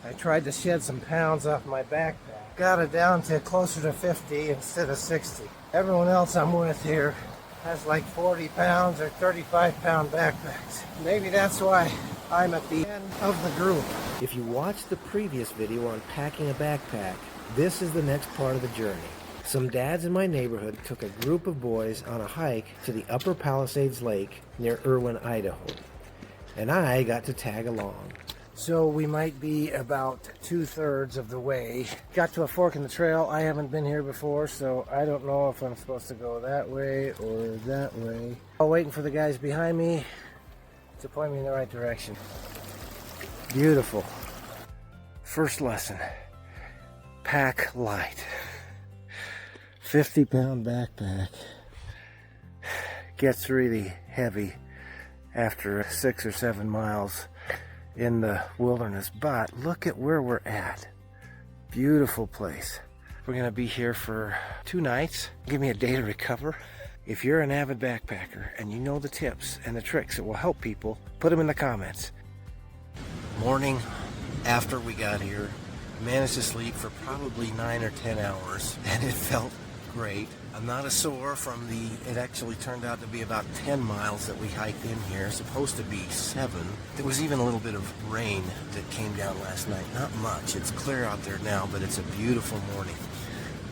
I tried to shed some pounds off my backpack. Got it down to closer to 50 instead of 60. Everyone else I'm with here has like 40 pounds or 35-pound backpacks. Maybe that's why I'm at the end of the group. If you watched the previous video on packing a backpack, this is the next part of the journey. Some dads in my neighborhood took a group of boys on a hike to the Upper Palisades Lake near Irwin, Idaho. And I got to tag along. So we might be about 2/3 of the way. Got to a fork in the trail. I haven't been here before, so I don't know if I'm supposed to go that way or that way. I'm waiting for the guys behind me to point me in the right direction. Beautiful. First lesson. Pack light. 50-pound backpack gets really heavy after 6 or 7 miles in the wilderness, but look at where we're at. Beautiful place. We're gonna be here for 2 nights. Give me a day to recover. If you're an avid backpacker and you know the tips and the tricks that will help people, put them in the comments. Morning after we got here, managed to sleep for probably 9 or 10 hours, and it felt great. I'm not as sore from it actually turned out to be about 10 miles that we hiked in here. Supposed to be 7. There was even a little bit of rain that came down last night. Not much. It's clear out there now, but it's a beautiful morning.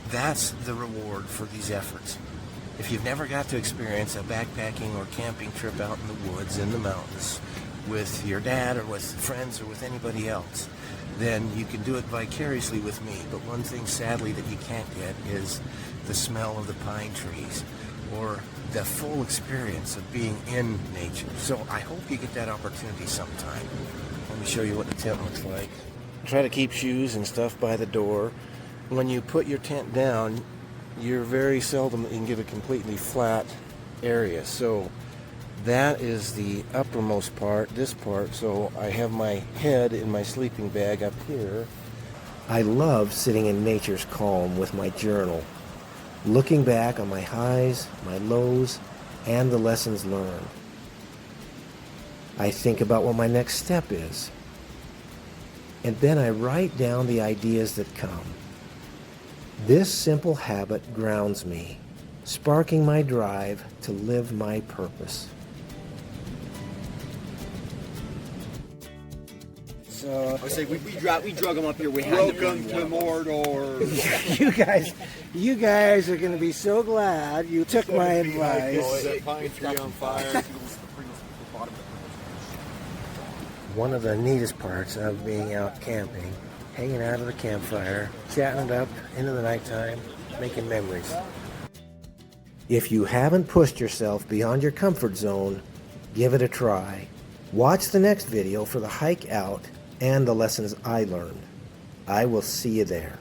That's the reward for these efforts. If you've never got to experience a backpacking or camping trip out in the woods, in the mountains, with your dad or with friends or with anybody else, then you can do it vicariously with me. But one thing, sadly, that you can't get is the smell of the pine trees or the full experience of being in nature. So I hope you get that opportunity sometime. Let me show you what the tent looks like. Try to keep shoes and stuff by the door. When you put your tent down, you're very seldom you can get a completely flat area. So that is the uppermost part, this part. So I have my head in my sleeping bag up here. I love sitting in nature's calm with my journal, looking back on my highs, my lows, and the lessons learned. I think about what my next step is, and then I write down the ideas that come. This simple habit grounds me, sparking my drive to live my purpose. So I say we drug them up here. We welcome to Mordor. you guys are going to be so glad you took my advice. That pine tree on fire. One of the neatest parts of being out camping, hanging out at the campfire, chatting it up into the nighttime, making memories. If you haven't pushed yourself beyond your comfort zone, give it a try. Watch the next video for the hike out and the lessons I learned. I will see you there.